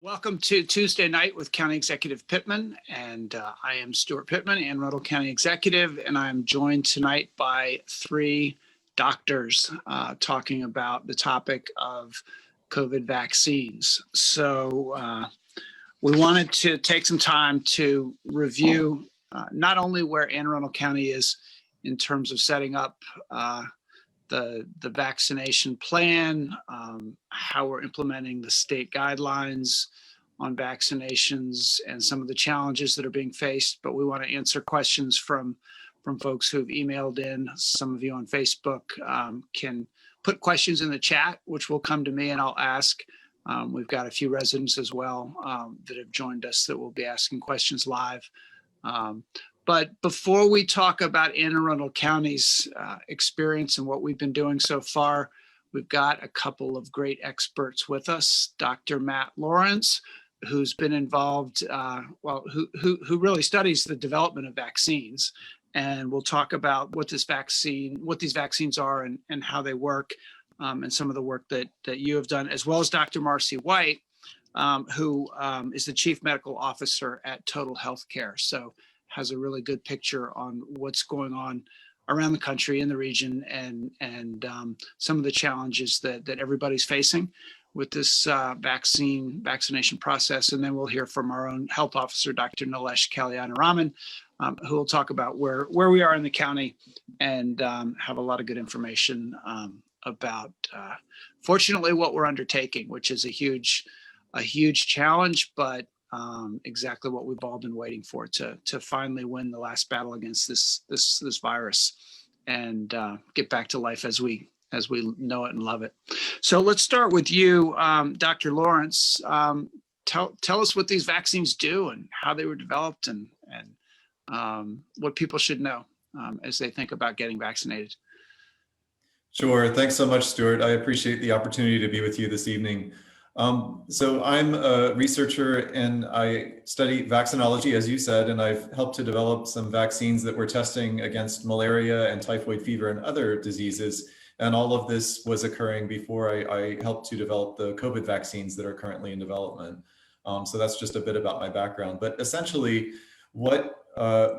Welcome to Tuesday Night with County Executive Pittman, and I am Stuart Pittman, Arundel County Executive, and I'm joined tonight by three doctors talking about the topic of COVID vaccines. So we wanted to take some time to review not only where Anne Arundel County is in terms of setting up the vaccination plan, how we're implementing the state guidelines on vaccinations and some of the challenges that are being faced. But we want to answer questions from folks who've emailed in. Some of you on Facebook can put questions in the chat, which will come to me and I'll ask. We've got a few residents as well that have joined us that will be asking questions live. But before we talk about Anne Arundel County's experience and what we've been doing so far, we've got a couple of great experts with us. Dr. Matt Lawrence, who's been involved, who really studies the development of vaccines. And we'll talk about what these vaccines are and how they work, and some of the work that you have done, as well as Dr. Marcy White, who is the Chief Medical Officer at Total Healthcare. So has a really good picture on what's going on around the country in the region and some of the challenges that everybody's facing with this vaccination process. And then we'll hear from our own health officer, Dr. Nilesh Kalyanaraman, who will talk about where we are in the county and have a lot of good information about, fortunately, what we're undertaking, which is a huge challenge, but exactly what we've all been waiting for, to finally win the last battle against this virus and get back to life as we know it and love it. So let's start with you, Dr. Lawrence. Tell us what these vaccines do and how they were developed and what people should know as they think about getting vaccinated. Sure. Thanks so much, Stuart. I appreciate the opportunity to be with you this evening. So I'm a researcher and I study vaccinology, as you said, and I've helped to develop some vaccines that we're testing against malaria and typhoid fever and other diseases. And all of this was occurring before I helped to develop the COVID vaccines that are currently in development. So that's just a bit about my background. But essentially, what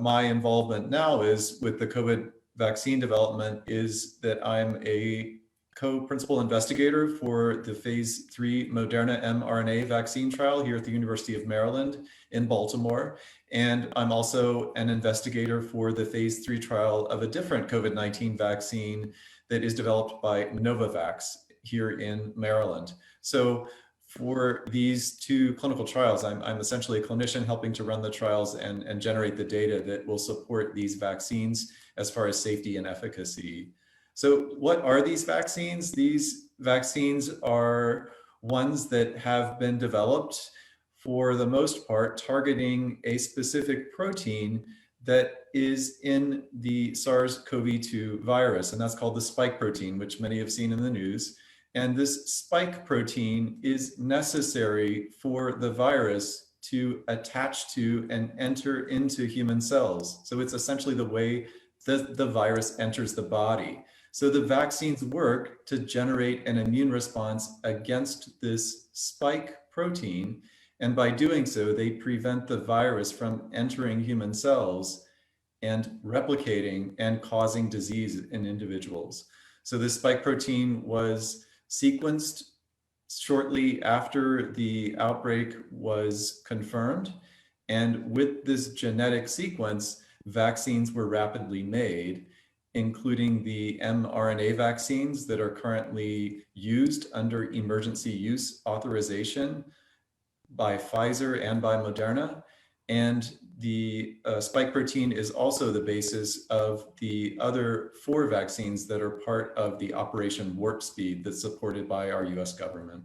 my involvement now is with the COVID vaccine development is that I'm a co-principal investigator for the phase 3 Moderna mRNA vaccine trial here at the University of Maryland in Baltimore. And I'm also an investigator for the phase 3 trial of a different COVID-19 vaccine that is developed by Novavax here in Maryland. So for these two clinical trials, I'm essentially a clinician helping to run the trials and generate the data that will support these vaccines as far as safety and efficacy. So what are these vaccines? These vaccines are ones that have been developed for the most part targeting a specific protein that is in the SARS-CoV-2 virus, and that's called the spike protein, which many have seen in the news. And this spike protein is necessary for the virus to attach to and enter into human cells. So it's essentially the way that the virus enters the body. So the vaccines work to generate an immune response against this spike protein. And by doing so, they prevent the virus from entering human cells and replicating and causing disease in individuals. So this spike protein was sequenced shortly after the outbreak was confirmed. And with this genetic sequence, vaccines were rapidly made, including the mRNA vaccines that are currently used under emergency use authorization by Pfizer and by Moderna. And the spike protein is also the basis of the other 4 vaccines that are part of the Operation Warp Speed that's supported by our US government.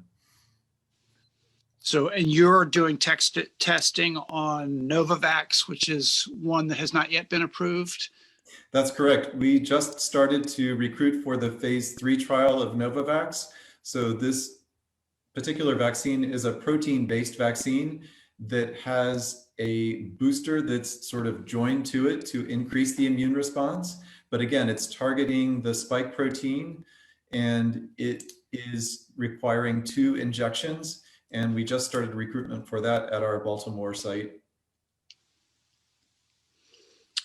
So, and you're doing testing on Novavax, which is one that has not yet been approved? That's correct. We just started to recruit for the phase 3 trial of Novavax. So this particular vaccine is a protein-based vaccine that has a booster that's sort of joined to it to increase the immune response. But again, it's targeting the spike protein and it is requiring 2 injections. And we just started recruitment for that at our Baltimore site.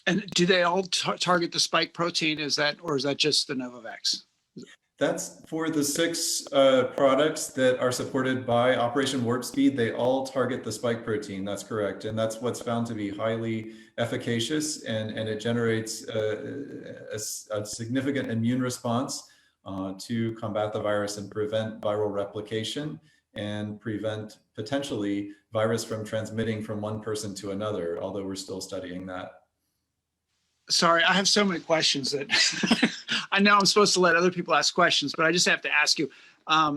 And do they all target the spike protein? Or is that just the Novavax? That's for the 6 products that are supported by Operation Warp Speed. They all target the spike protein. That's correct. And that's what's found to be highly efficacious, and it generates a significant immune response to combat the virus and prevent viral replication and prevent potentially virus from transmitting from one person to another, although we're still studying that. Sorry, I have so many questions that I know I'm supposed to let other people ask questions, but I just have to ask you.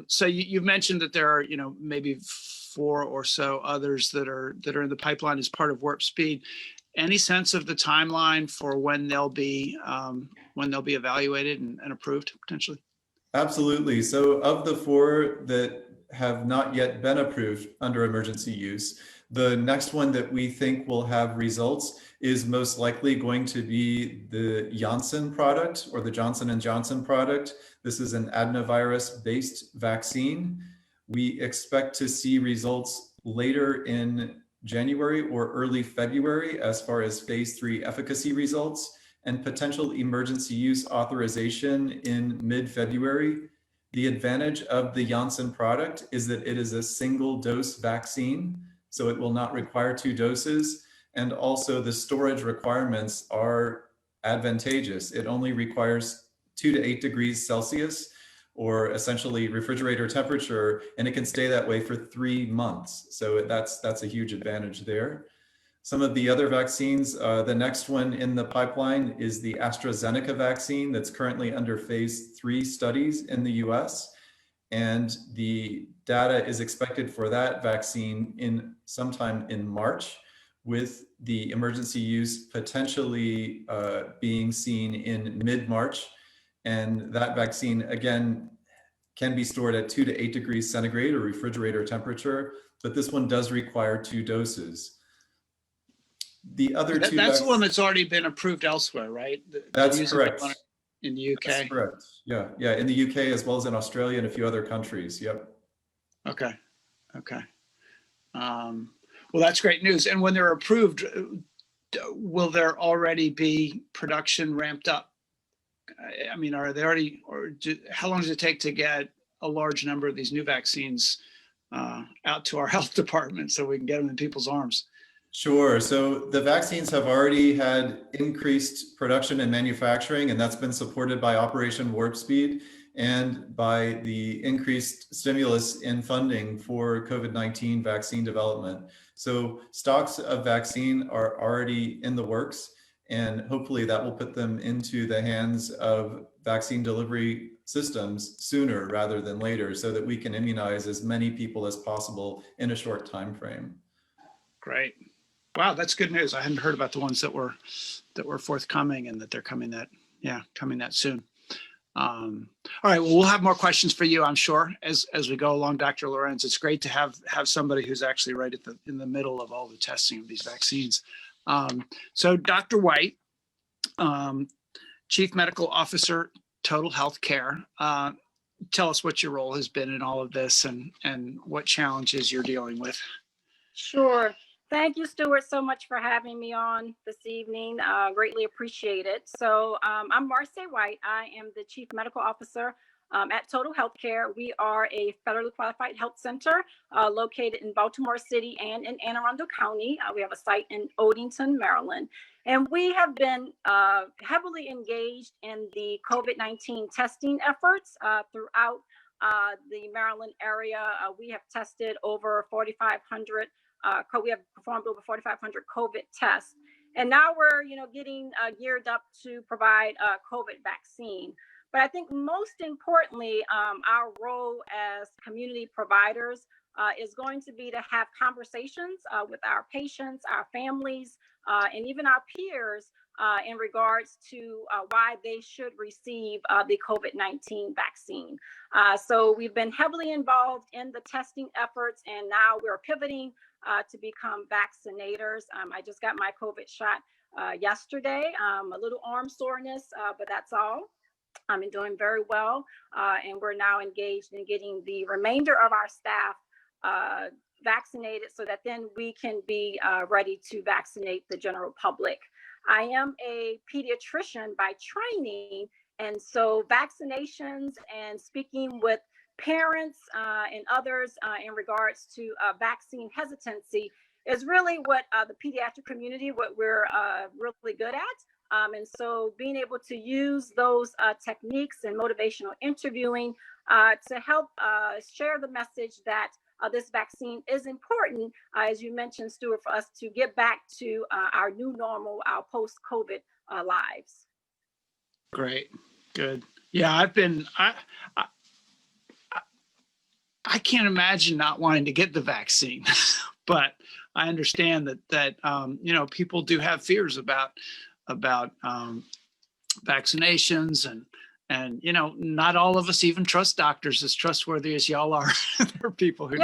So you've mentioned that there are, maybe 4 or so others that are in the pipeline as part of Warp Speed. Any sense of the timeline for when they'll be evaluated and approved potentially? Absolutely. So of the 4 that have not yet been approved under emergency use, the next one that we think will have results is most likely going to be the Janssen product, or the Johnson & Johnson product. This is an adenovirus-based vaccine. We expect to see results later in January or early February as far as phase 3 efficacy results, and potential emergency use authorization in mid-February. The advantage of the Janssen product is that it is a single dose vaccine, so it will not require 2 doses. And also the storage requirements are advantageous. It only requires 2 to 8 degrees Celsius, or essentially refrigerator temperature, and it can stay that way for 3 months. So that's a huge advantage there. Some of the other vaccines, the next one in the pipeline is the Astrazeneca vaccine that's currently under phase 3 studies in the US. And the data is expected for that vaccine sometime in March, with the emergency use potentially being seen in mid-March. And that vaccine, again, can be stored at 2 to 8 degrees centigrade or refrigerator temperature, but this one does require 2 doses. The other 2 that's the one that's already been approved elsewhere, right? That's correct. In the UK. That's correct. Yeah, in the UK as well as in Australia and a few other countries. Yep. Okay. Well, that's great news. And when they're approved, will there already be production ramped up? I mean, are they already, how long does it take to get a large number of these new vaccines out to our health department so we can get them in people's arms? Sure. So the vaccines have already had increased production and manufacturing, and that's been supported by Operation Warp Speed and by the increased stimulus in funding for COVID-19 vaccine development. So stocks of vaccine are already in the works, and hopefully that will put them into the hands of vaccine delivery systems sooner rather than later, so that we can immunize as many people as possible in a short time frame. Great. Wow, that's good news. I hadn't heard about the ones that were forthcoming and that they're coming that soon. All right, well, we'll have more questions for you, I'm sure, as we go along, Dr. Lorenz. It's great to have somebody who's actually right in the middle of all the testing of these vaccines. So Dr. White, Chief Medical Officer, Total Health Care. Tell us what your role has been in all of this and what challenges you're dealing with. Sure. Thank you, Stuart, so much for having me on this evening. Greatly appreciate it. So I'm Marcy White. I am the Chief Medical Officer at Total Healthcare. We are a federally qualified health center located in Baltimore City and in Anne Arundel County. We have a site in Odenton, Maryland. And we have been heavily engaged in the COVID-19 testing efforts throughout the Maryland area. We have tested over 4,500 we have performed over 4,500 COVID tests, and now we're, getting geared up to provide a COVID vaccine. But I think most importantly, our role as community providers is going to be to have conversations with our patients, our families, and even our peers in regards to why they should receive the COVID-19 vaccine. So we've been heavily involved in the testing efforts, and now we're pivoting to become vaccinators. I just got my COVID shot yesterday. A little arm soreness, but that's all. I'm doing very well, and we're now engaged in getting the remainder of our staff vaccinated so that then we can be ready to vaccinate the general public. I am a pediatrician by training, and so vaccinations and speaking with parents and others in regards to vaccine hesitancy is really what the pediatric community, what we're really good at. And so being able to use those techniques and motivational interviewing to help share the message that this vaccine is important, as you mentioned, Stuart, for us to get back to our new normal, our post-COVID lives. Great, good. Yeah, I can't imagine not wanting to get the vaccine, but I understand that you know, people do have fears about vaccinations, and you know, not all of us even trust doctors as trustworthy as y'all are. There are people who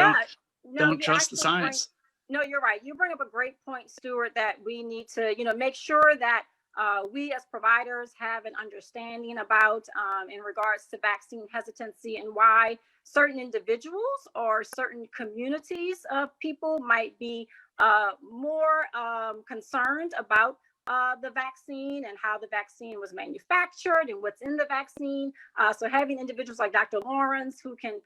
don't trust the science. No, you're right. You bring up a great point, Stuart, that we need to, you know, make sure that we as providers have an understanding about in regards to vaccine hesitancy and why certain individuals or certain communities of people might be more concerned about the vaccine and how the vaccine was manufactured and what's in the vaccine. So having individuals like Dr. Lawrence who can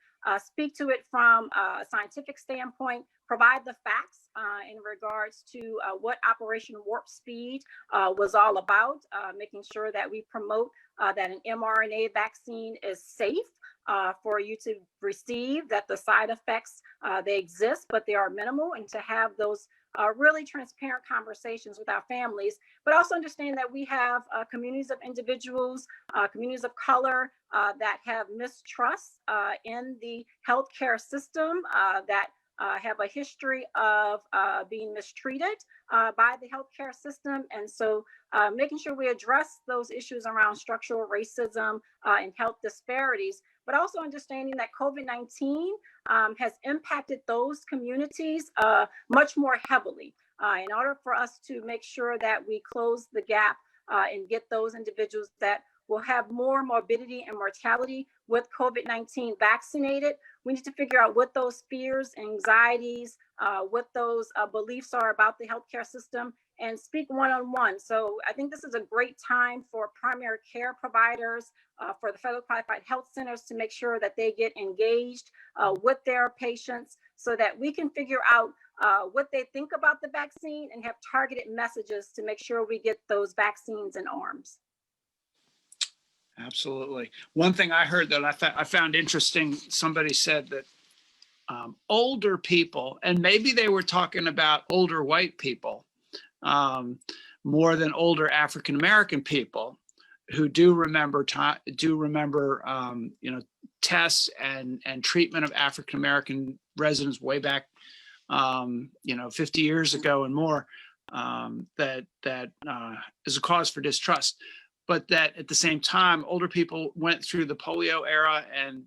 speak to it from a scientific standpoint, provide the facts in regards to what Operation Warp Speed was all about, making sure that we promote that an mRNA vaccine is safe for you to receive, that the side effects, they exist, but they are minimal, and to have those really transparent conversations with our families, but also understand that we have communities of individuals, communities of color that have mistrust in the healthcare system, that have a history of being mistreated by the healthcare system. And so making sure we address those issues around structural racism and health disparities, but also understanding that COVID-19 has impacted those communities much more heavily. In order for us to make sure that we close the gap and get those individuals that will have more morbidity and mortality with COVID-19 vaccinated, we need to figure out what those fears, anxieties, what those beliefs are about the healthcare system, and speak one-on-one. So I think this is a great time for primary care providers, for the federally qualified health centers to make sure that they get engaged with their patients so that we can figure out what they think about the vaccine and have targeted messages to make sure we get those vaccines in arms. Absolutely. One thing I heard that I found interesting, somebody said that older people, and maybe they were talking about older white people, more than older African American people, who do remember you know, tests and treatment of African American residents way back you know, 50 years ago and more, that is a cause for distrust. But that at the same time, older people went through the polio era and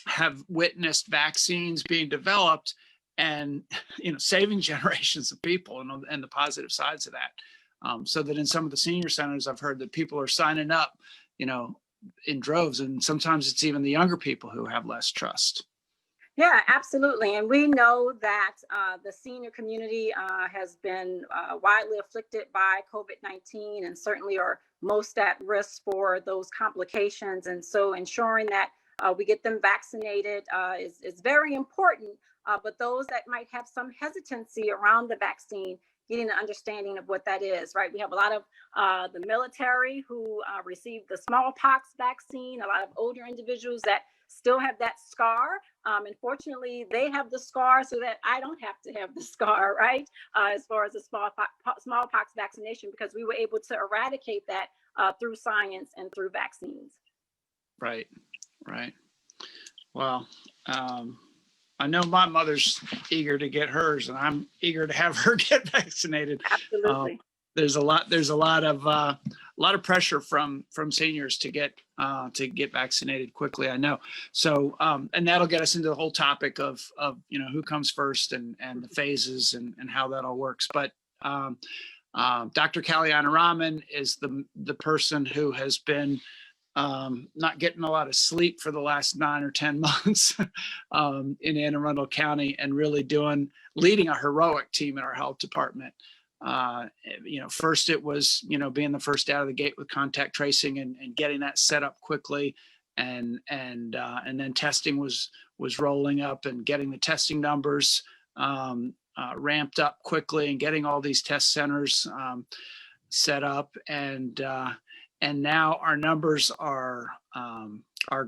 have witnessed vaccines being developed and, you know, saving generations of people, and the positive sides of that. So that in some of the senior centers, I've heard that people are signing up, you know, in droves, and sometimes it's even the younger people who have less trust. Yeah, absolutely. And we know that the senior community has been widely afflicted by COVID-19 and certainly are most at risk for those complications. And so ensuring that we get them vaccinated is very important. But those that might have some hesitancy around the vaccine, getting an understanding of what that is, right? We have a lot of the military who received the smallpox vaccine, a lot of older individuals that still have that scar. Unfortunately, they have the scar so that I don't have to have the scar, right? As far as the smallpox vaccination, because we were able to eradicate that through science and through vaccines. Right. Well, I know my mother's eager to get hers, and I'm eager to have her get vaccinated. Absolutely. There's a lot of pressure from seniors to get vaccinated quickly, I know. So and that'll get us into the whole topic of you know, who comes first and the phases and how that all works. But Dr. Kalyana Raman is the person who has been not getting a lot of sleep for the last 9 or 10 months in Anne Arundel County, and really leading a heroic team in our health department. First it was, being the first out of the gate with contact tracing and getting that set up quickly. And then testing was rolling up, and getting the testing numbers ramped up quickly, and getting all these test centers set up. And now our numbers are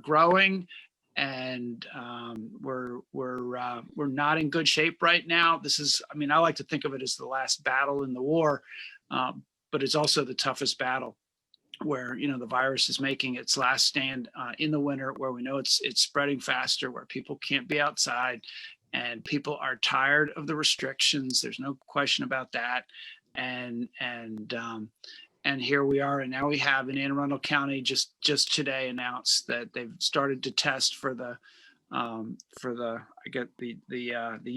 growing, and we're not in good shape right now. This is, I like to think of it as the last battle in the war, but it's also the toughest battle, where the virus is making its last stand in the winter, where we know it's spreading faster, where people can't be outside, and people are tired of the restrictions. There's no question about that. And here we are, and now we have in Anne Arundel County just today announced that they've started to test for the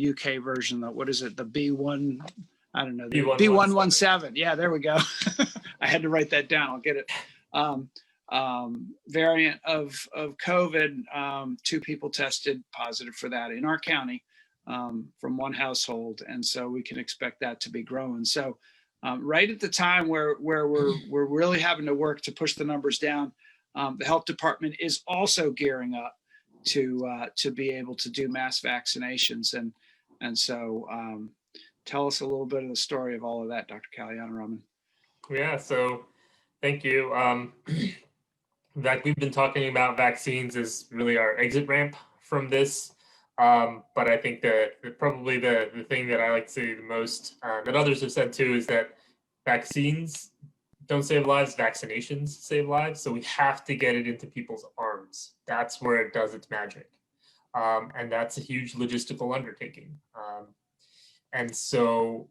UK version. What is it? The B1? I don't know. The B117. Yeah, there we go. I had to write that down. I'll get it. Variant of COVID. 2 people tested positive for that in our county from one household, and so we can expect that to be growing. So. Right at the time where we're really having to work to push the numbers down, the health department is also gearing up to be able to do mass vaccinations, and so tell us a little bit of the story of all of that, Dr. Kalyana. Yeah, so thank you. In fact, we've been talking about vaccines as really our exit ramp from this. But I think that probably the thing that I like to say the most, that others have said too, is that vaccines don't save lives, vaccinations save lives. So we have to get it into people's arms. That's where it does its magic. And that's a huge logistical undertaking. And so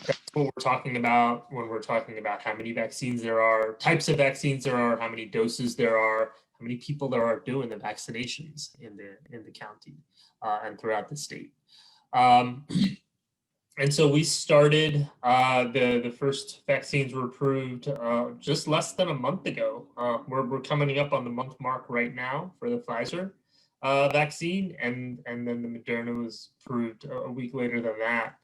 that's what we're talking about when we're talking about how many vaccines there are, types of vaccines there are, how many doses there are, how many people there are doing the vaccinations in the county and throughout the state. And so we started, the first vaccines were approved just less than a month ago. We're coming up on the month mark right now for the Pfizer vaccine, and then the Moderna was approved a week later than that.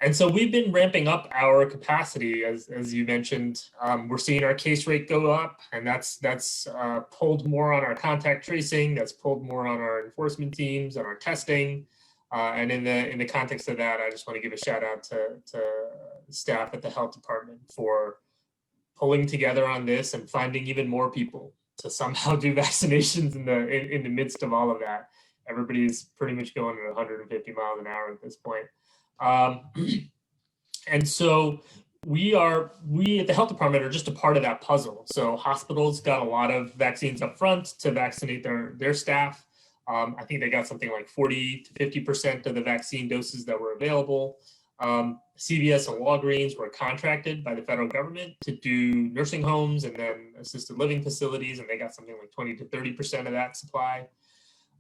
And so we've been ramping up our capacity, as you mentioned. We're seeing our case rate go up, and that's pulled more on our contact tracing. That's pulled more on our enforcement teams, on our testing. And in the context of that, I just want to give a shout out to staff at the health department for pulling together on this and finding even more people to somehow do vaccinations in the midst of all of that. Everybody's pretty much going at 150 miles an hour at this point. And so we at the health department are just a part of that puzzle. So hospitals got a lot of vaccines up front to vaccinate their staff. I think they got something like 40 to 50% of the vaccine doses that were available. CVS and Walgreens were contracted by the federal government to do nursing homes and then assisted living facilities, and they got something like 20 to 30% of that supply.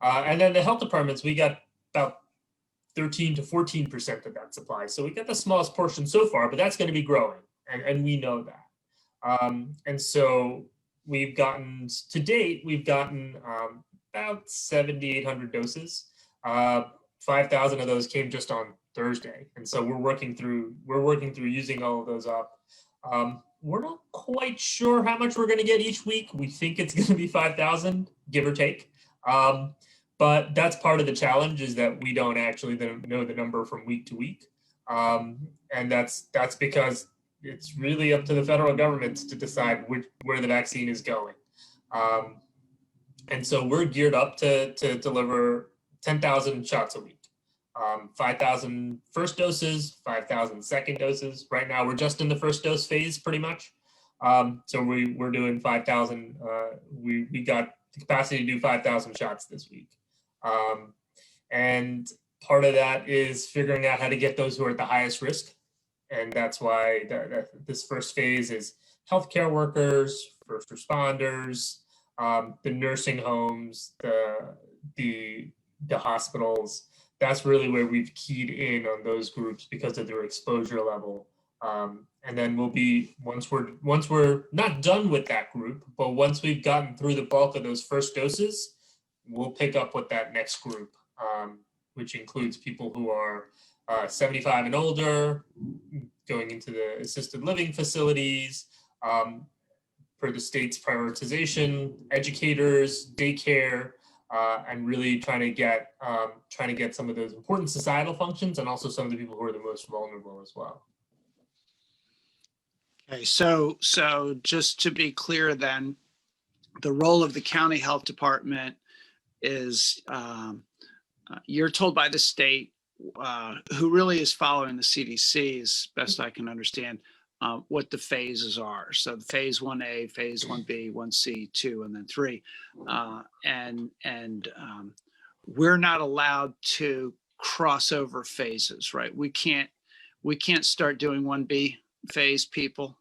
And then the health departments, we got about 13 to 14% of that supply. So we got the smallest portion so far, but that's going to be growing, and we know that. And so we've gotten, to date, about 7,800 doses. 5,000 of those came just on Thursday, and so we're working through using all of those up. We're not quite sure how much we're going to get each week. We think it's going to be 5,000, give or take. But that's part of the challenge, is that we don't actually know the number from week to week, and that's because it's really up to the federal government to decide where the vaccine is going. And so we're geared up to deliver 10,000 shots a week. 5,000 first doses, 5,000 second doses. Right now, we're just in the first dose phase, pretty much. So we're doing 5,000. We got the capacity to do 5,000 shots this week. And part of that is figuring out how to get those who are at the highest risk. And that's why this first phase is healthcare workers, first responders, the nursing homes, the hospitals. That's really where we've keyed in on those groups because of their exposure level And then we'll be, once we're not done with that group, but once we've gotten through the bulk of those first doses, we'll pick up with that next group, which includes people who are 75 and older, going into the assisted living facilities, for the state's prioritization, educators, daycare, and really trying to get some of those important societal functions, and also some of the people who are the most vulnerable as well. Okay, so just to be clear then, the role of the county health department is you're told by the state, who really is following the CDC, as best I can understand, what the phases are. So the phase 1A, phase 1B, 1C, 2, and then 3. We're not allowed to cross over phases, right? We can't start doing 1B phase, people.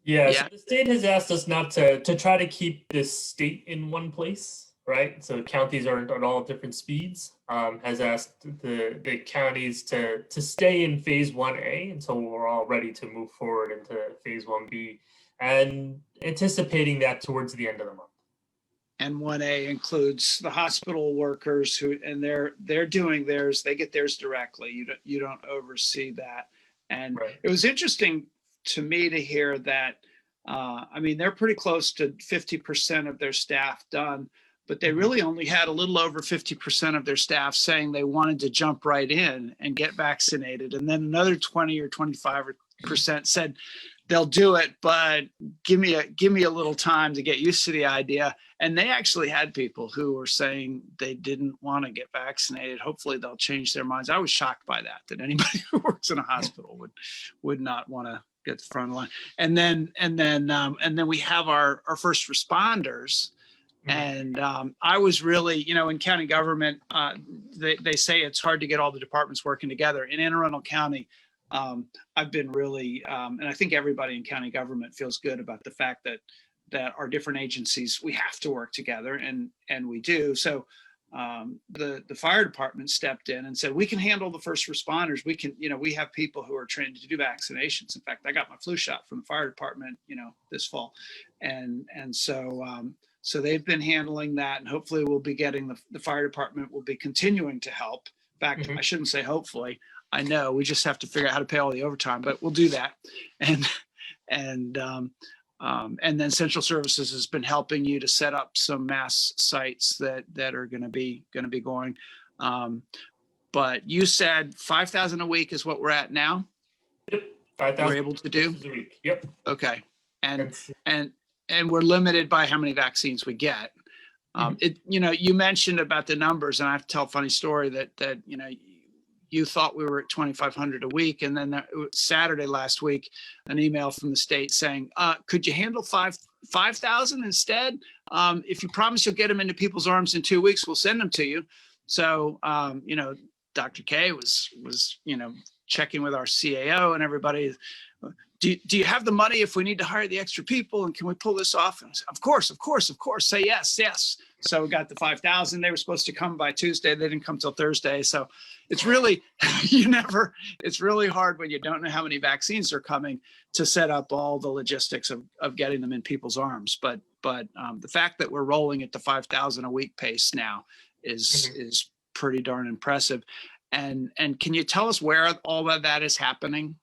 Yeah, so the state has asked us not to try to keep this state in one place, right? So counties are at all different speeds. Has asked the counties to stay in phase 1A until we're all ready to move forward into phase 1B, and anticipating that towards the end of the month. And 1A includes the hospital workers and they're doing theirs. They get theirs directly. You don't oversee that. And Right. It was interesting to me to hear that. They're pretty close to 50% of their staff done, but they really only had a little over 50% of their staff saying they wanted to jump right in and get vaccinated. And then another 20 or 25% said they'll do it, but give me a little time to get used to the idea. And they actually had people who were saying they didn't want to get vaccinated. Hopefully they'll change their minds. I was shocked by that anybody who works in a hospital would not want to get the front line. And then we have our first responders. And I was really, in county government, they say it's hard to get all the departments working together. In Anne Arundel County, I've been really, and I think everybody in county government feels good about the fact that our different agencies, we have to work together, and we do. So the fire department stepped in and said, we can handle the first responders. We can, we have people who are trained to do vaccinations. In fact, I got my flu shot from the fire department, this fall. And so they've been handling that, and hopefully we'll be getting the fire department will be continuing to help. In fact, I shouldn't say hopefully. I know we just have to figure out how to pay all the overtime, but we'll do that. And then Central Services has been helping you to set up some mass sites that are going to be going. But you said 5,000 a week is what we're at now. Yep, 5,000 we're able to do a week. Yep. Okay, and we're limited by how many vaccines we get. You mentioned about the numbers, and I have to tell a funny story that you thought we were at 2,500 a week, and then Saturday last week, an email from the state saying, could you handle 5,000 instead? If you promise you'll get them into people's arms in 2 weeks, we'll send them to you. So, Dr. K was checking with our CAO and everybody. Do you have the money if we need to hire the extra people, and can we pull this off? And I said, of course. Say yes. So we got the 5,000. They were supposed to come by Tuesday. They didn't come till Thursday. So it's really, it's really hard when you don't know how many vaccines are coming to set up all the logistics of getting them in people's arms. But the fact that we're rolling at the 5,000 a week pace now is pretty darn impressive. And can you tell us where all of that is happening?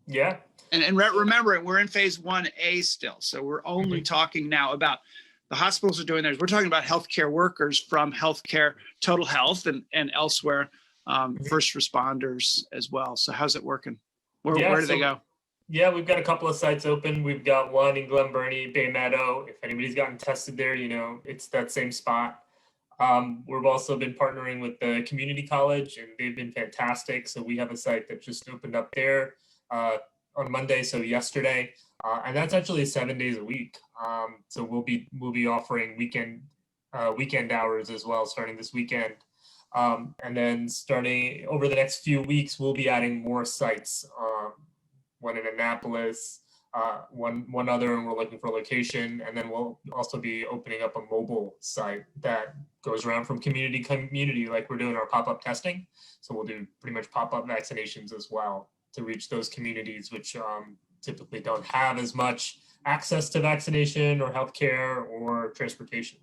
Yeah. And remember, we're in phase 1A still. So we're only talking now about the hospitals are doing theirs. We're talking about healthcare workers from healthcare, total health, and elsewhere, first responders as well. So how's it working? Where do they go? Yeah, we've got a couple of sites open. We've got one in Glen Burnie, Bay Meadow. If anybody's gotten tested there, it's that same spot. We've also been partnering with the community college, and they've been fantastic. So we have a site that just opened up there on Monday, so yesterday, and that's actually 7 days a week. So we'll be offering weekend hours as well, starting this weekend, and then starting over the next few weeks, we'll be adding more sites. One in Annapolis, one other, and we're looking for a location, and then we'll also be opening up a mobile site that goes around from community, like we're doing our pop-up testing. So we'll do pretty much pop-up vaccinations as well reach those communities which typically don't have as much access to vaccination or healthcare or transportation.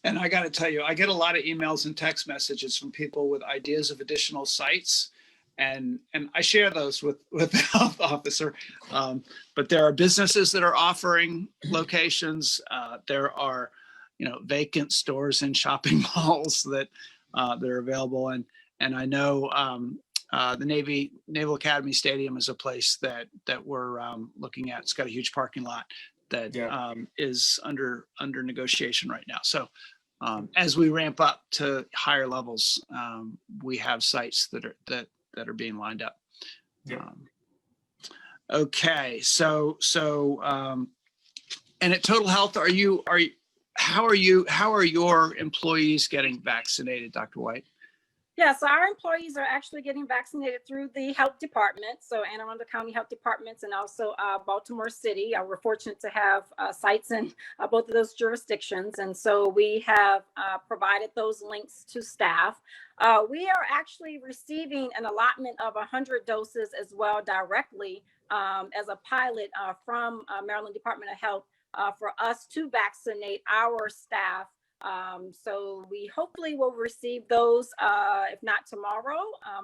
And I got to tell you, I get a lot of emails and text messages from people with ideas of additional sites, and I share those with the health officer. But there are businesses that are offering locations. There are, vacant stores and shopping malls that are available. And I know the Naval Academy Stadium is a place that we're looking at. It's got a huge parking lot that is under negotiation right now. So as we ramp up to higher levels, we have sites that are being lined up. Yeah. Okay, so and at Total Health, how are your employees getting vaccinated, Dr. White? Yeah, so our employees are actually getting vaccinated through the health department. So Anne Arundel County Health Departments and also Baltimore City. We're fortunate to have sites in both of those jurisdictions. And so we have provided those links to staff. We are actually receiving an allotment of 100 doses as well directly as a pilot from Maryland Department of Health for us to vaccinate our staff. So we hopefully will receive those, if not tomorrow,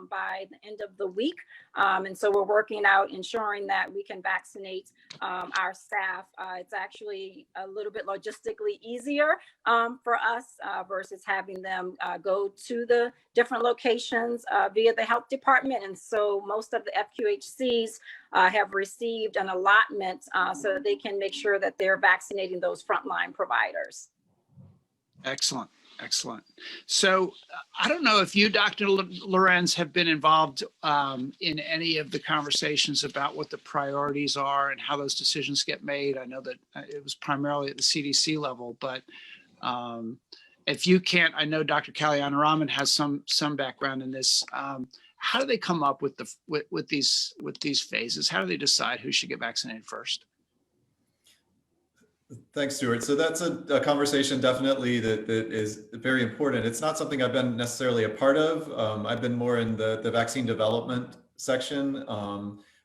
by the end of the week. And so we're working out ensuring that we can vaccinate our staff. It's actually a little bit logistically easier for us versus having them go to the different locations via the health department. And so most of the FQHCs have received an allotment so that they can make sure that they're vaccinating those frontline providers. Excellent. So I don't know if you, Dr. Lorenz, have been involved in any of the conversations about what the priorities are and how those decisions get made. I know that it was primarily at the CDC level, but if you can't, I know Dr. Kalyanaraman has some background in this. How do they come up with these phases? How do they decide who should get vaccinated first? Thanks, Stuart. So that's a conversation definitely that is very important. It's not something I've been necessarily a part of. I've been more in the vaccine development section,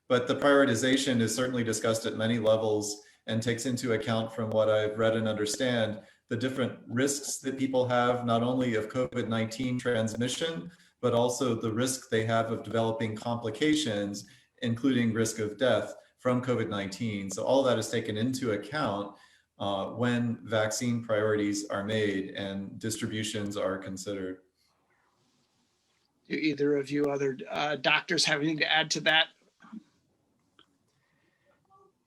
but the prioritization is certainly discussed at many levels and takes into account, from what I've read and understand, the different risks that people have, not only of COVID-19 transmission, but also the risk they have of developing complications, including risk of death from COVID-19. So all that is taken into account when vaccine priorities are made and distributions are considered. Do either of you other doctors have anything to add to that?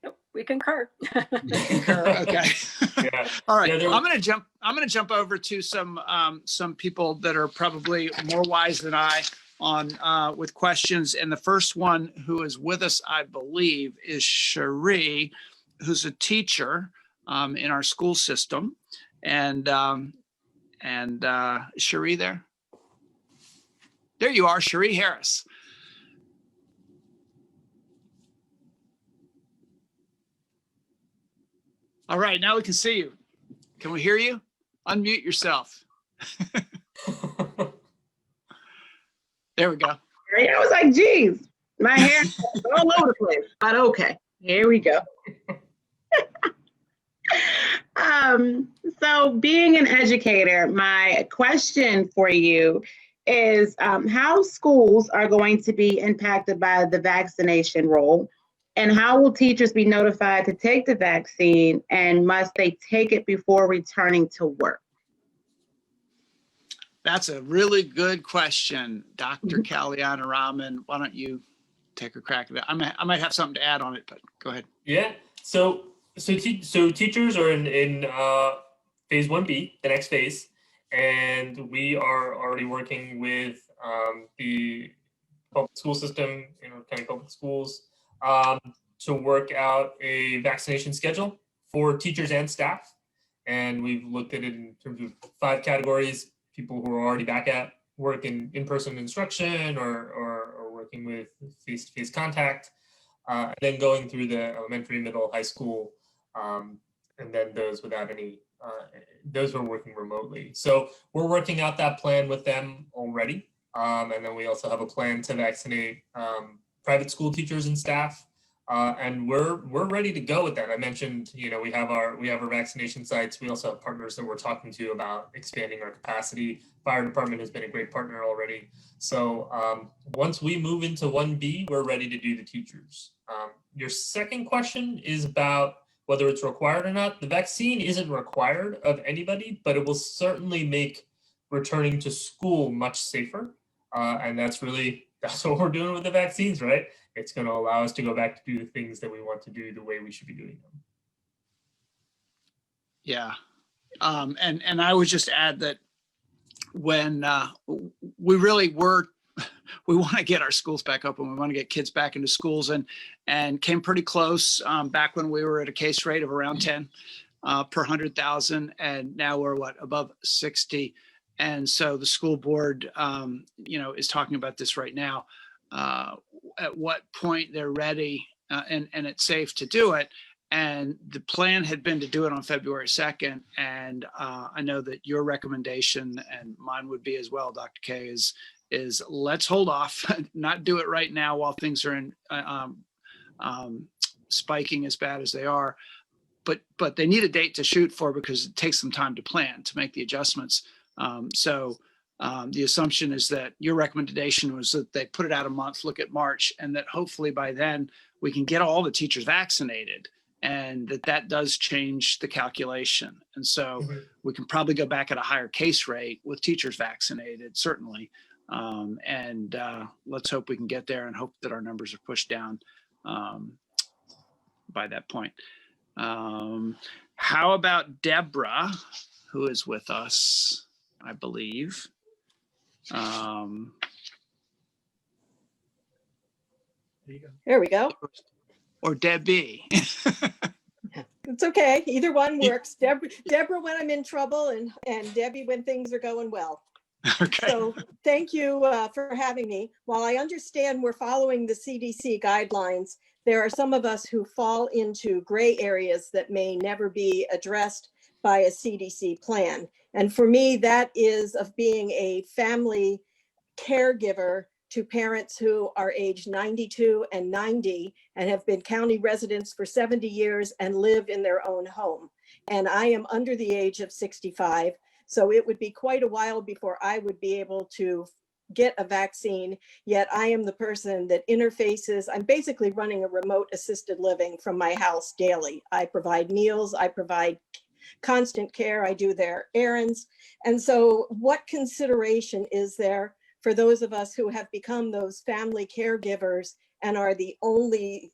Yep, we concur. Okay. Yeah. All right. Yeah, I'm gonna jump over to some people that are probably more wise than I on with questions. And the first one who is with us, I believe, is Cherie, who's a teacher in our school system. And Cherie there? There you are, Cherie Harris. All right, now we can see you. Can we hear you? Unmute yourself. There we go. I was like, geez, my hair is all over the place, but okay, here we go. So being an educator, my question for you is how schools are going to be impacted by the vaccination role, and how will teachers be notified to take the vaccine, and must they take it before returning to work? That's a really good question, Dr. Kalyanaraman. Why don't you take a crack at it? I might have something to add on it, but go ahead. Yeah. So teachers are in phase 1B, the next phase, and we are already working with the public school system in our county public schools to work out a vaccination schedule for teachers and staff. And we've looked at it in terms of 5 categories: people who are already back at work in in-person instruction or working with face-to-face contact, and then going through the elementary, middle, high school, and then those without any, those who are working remotely. So we're working out that plan with them already. And then we also have a plan to vaccinate private school teachers and staff. And we're ready to go with that. I mentioned, we have our vaccination sites. We also have partners that we're talking to about expanding our capacity. Fire department has been a great partner already. So once we move into 1B, we're ready to do the teachers. Your second question is about whether it's required or not. The vaccine isn't required of anybody, but it will certainly make returning to school much safer. And that's what we're doing with the vaccines, right? It's going to allow us to go back to do the things that we want to do the way we should be doing them. Yeah. And I would just add that when we want to get our schools back open, we want to get kids back into schools, and came pretty close back when we were at a case rate of around 10 per 100,000. And now we're above 60. And so the school board, is talking about this right now, at what point they're ready and it's safe to do it. And the plan had been to do it on February 2nd. And I know that your recommendation, and mine would be as well, Dr. K, is let's hold off, not do it right now while things are in spiking as bad as they are. But they need a date to shoot for, because it takes some time to plan, to make the adjustments. So the assumption is that your recommendation was that they put it out a month, look at March, and that hopefully by then we can get all the teachers vaccinated, and that does change the calculation. And so we can probably go back at a higher case rate with teachers vaccinated, certainly. And let's hope we can get there, and hope that our numbers are pushed down by that point. How about Deborah, who is with us, I believe. There we go. Or Debbie. It's okay. Either one works. Deborah when I'm in trouble, and Debbie when things are going well. Okay. So thank you for having me. While I understand we're following the CDC guidelines, there are some of us who fall into gray areas that may never be addressed by a CDC plan. And for me, that is of being a family caregiver to parents who are age 92 and 90 and have been county residents for 70 years and live in their own home. And I am under the age of 65. So it would be quite a while before I would be able to get a vaccine, yet I am the person that interfaces. I'm basically running a remote assisted living from my house daily. I provide meals, I provide constant care, I do their errands. And so what consideration is there for those of us who have become those family caregivers and are the only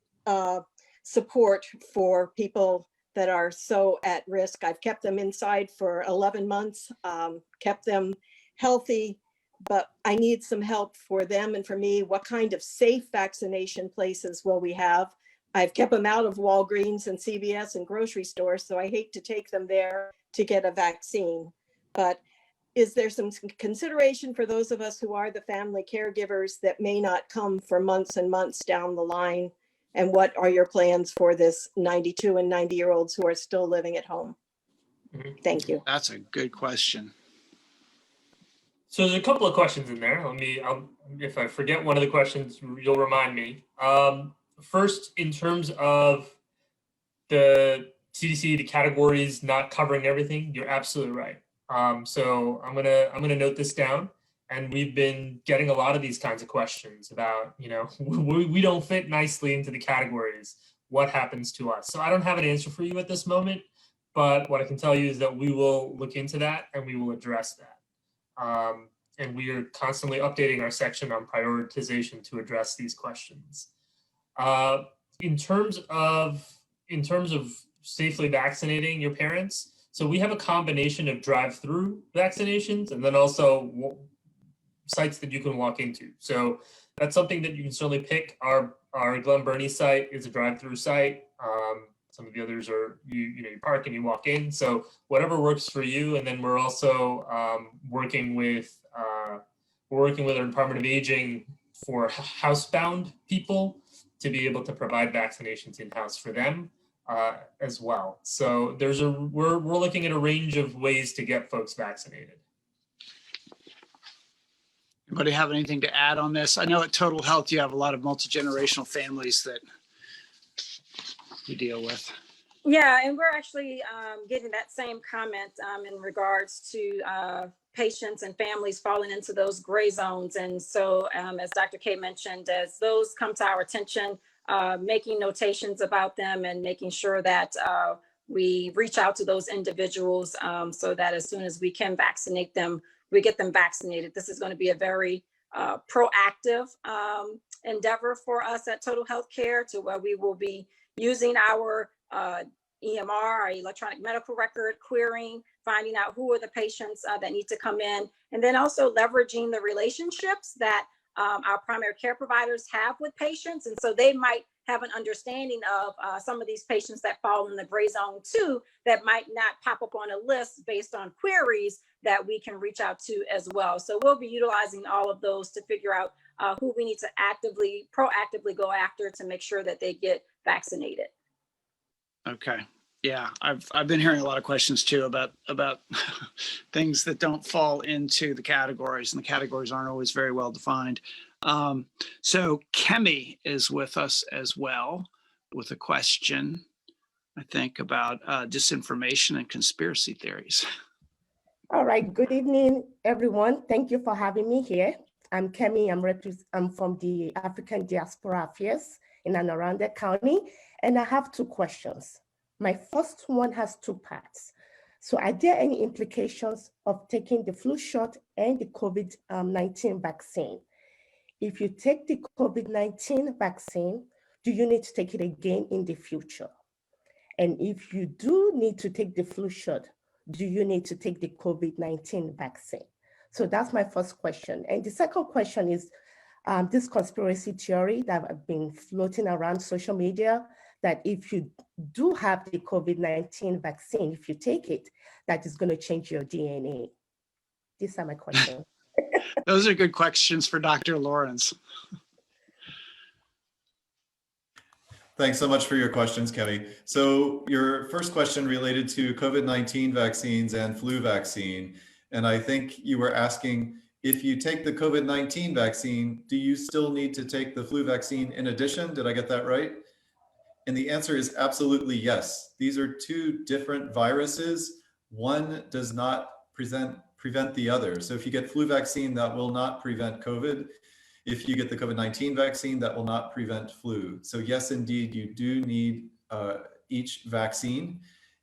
support for people that are so at risk? I've kept them inside for 11 months, kept them healthy, but I need some help for them and for me. What kind of safe vaccination places will we have? I've kept them out of Walgreens and CVS and grocery stores, so I hate to take them there to get a vaccine. But is there some consideration for those of us who are the family caregivers that may not come for months and months down the line? And what are your plans for this 92 and 90-year-olds who are still living at home? Thank you. That's a good question. So there's a couple of questions in there. If I forget one of the questions, you'll remind me. First, in terms of the CDC, the categories not covering everything, you're absolutely right. So I'm gonna note this down. And we've been getting a lot of these kinds of questions about, we don't fit nicely into the categories. What happens to us? So I don't have an answer for you at this moment, but what I can tell you is that we will look into that and we will address that. And we are constantly updating our section on prioritization to address these questions. In terms of safely vaccinating your parents, so we have a combination of drive-through vaccinations and then also sites that you can walk into. So that's something that you can certainly pick. Our Glen Burnie site is a drive-through site. Some of the others are you park and you walk in. So whatever works for you. And then we're also working with our Department of Aging for housebound people to be able to provide vaccinations in-house for them as well. So we're looking at a range of ways to get folks vaccinated. Anybody have anything to add on this? I know at Total Health, you have a lot of multi-generational families that you deal with. Yeah, and we're actually getting that same comment in regards to patients and families falling into those gray zones. And so, as Dr. K mentioned, as those come to our attention, making notations about them and making sure that we reach out to those individuals so that as soon as we can vaccinate them, we get them vaccinated. This is going to be a very proactive endeavor for us at Total Healthcare, to where we will be using our EMR, our electronic medical record, querying, finding out who are the patients that need to come in, and then also leveraging the relationships that our primary care providers have with patients. And so they might have an understanding of some of these patients that fall in the gray zone too, that might not pop up on a list based on queries that we can reach out to as well. So we'll be utilizing all of those to figure out who we need to proactively go after to make sure that they get vaccinated. Okay. Yeah, I've been hearing a lot of questions too about things that don't fall into the categories, and the categories aren't always very well defined. So Kemi is with us as well with a question, I think, about disinformation and conspiracy theories. All right. Good evening, everyone. Thank you for having me here. I'm Kemi. I'm from the African Diaspora Affairs in Arundel County, and I have two questions. My first one has two parts. So are there any implications of taking the flu shot and the COVID-19 vaccine? If you take the COVID-19 vaccine, do you need to take it again in the future? And if you do need to take the flu shot, do you need to take the COVID-19 vaccine? So that's my first question. And the second question is this conspiracy theory that have been floating around social media, that if you do have the COVID-19 vaccine, if you take it, that is going to change your DNA. These are my questions. Those are good questions for Dr. Lawrence. Thanks so much for your questions, Kemi. So your first question related to COVID-19 vaccines and flu vaccine. And I think you were asking, if you take the COVID-19 vaccine, do you still need to take the flu vaccine in addition? Did I get that right? And the answer is absolutely yes. These are two different viruses. One does not prevent the other. So if you get flu vaccine, that will not prevent COVID. If you get the COVID-19 vaccine, that will not prevent flu. So yes, indeed, you do need each vaccine,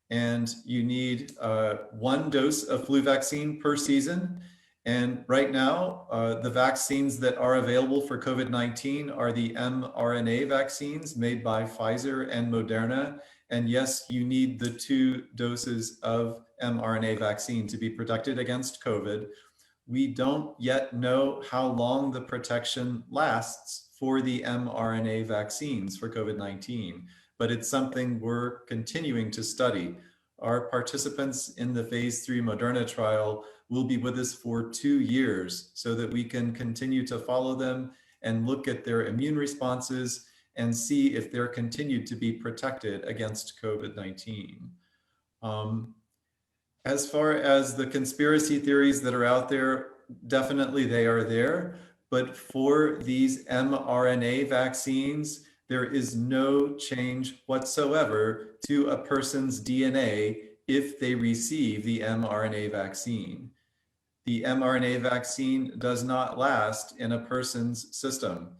and you need 1 dose of flu vaccine per season. And right now, the vaccines that are available for COVID-19 are the mRNA vaccines made by Pfizer and Moderna. And yes, you need the 2 doses of mRNA vaccine to be protected against COVID. We don't yet know how long the protection lasts for the mRNA vaccines for COVID-19, but it's something we're continuing to study. Our participants in the phase 3 Moderna trial will be with us for 2 years so that we can continue to follow them and look at their immune responses and see if they're continued to be protected against COVID-19. As far as the conspiracy theories that are out there, definitely they are there. But for these mRNA vaccines, there is no change whatsoever to a person's DNA if they receive the mRNA vaccine. The mRNA vaccine does not last in a person's system.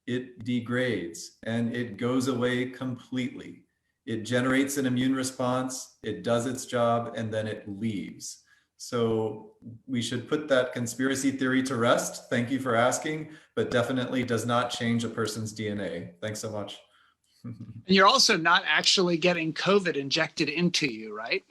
It degrades and it goes away completely. It generates an immune response, it does its job, and then it leaves. So we should put that conspiracy theory to rest. Thank you for asking, but definitely does not change a person's DNA. Thanks so much. And you're also not actually getting COVID injected into you, right?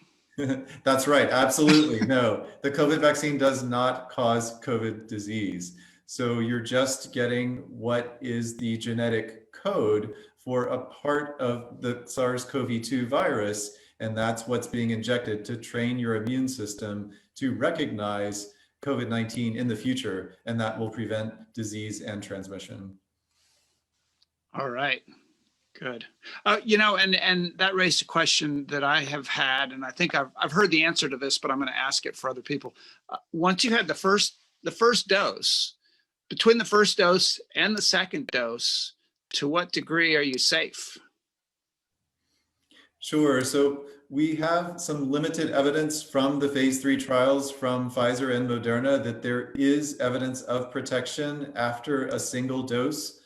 That's right. Absolutely. No, the COVID vaccine does not cause COVID disease. So you're just getting what is the genetic code for a part of the SARS-CoV-2 virus. And that's what's being injected to train your immune system to recognize COVID-19 in the future. And that will prevent disease and transmission. All right. Good. You know, and that raised a question that I have had, and I think I've heard the answer to this, but I'm going to ask it for other people. Once you had the first dose, between the first dose and the second dose, to what degree are you safe? Sure. So we have some limited evidence from the phase 3 trials from Pfizer and Moderna that there is evidence of protection after a single dose,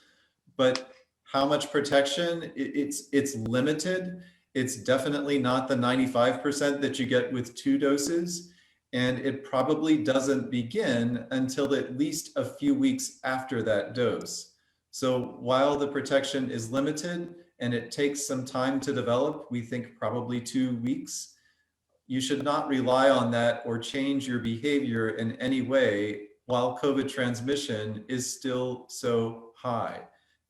but how much protection? It's limited. It's definitely not the 95% that you get with 2 doses, and it probably doesn't begin until at least a few weeks after that dose. So while the protection is limited and it takes some time to develop, we think probably 2 weeks, you should not rely on that or change your behavior in any way while COVID transmission is still so high.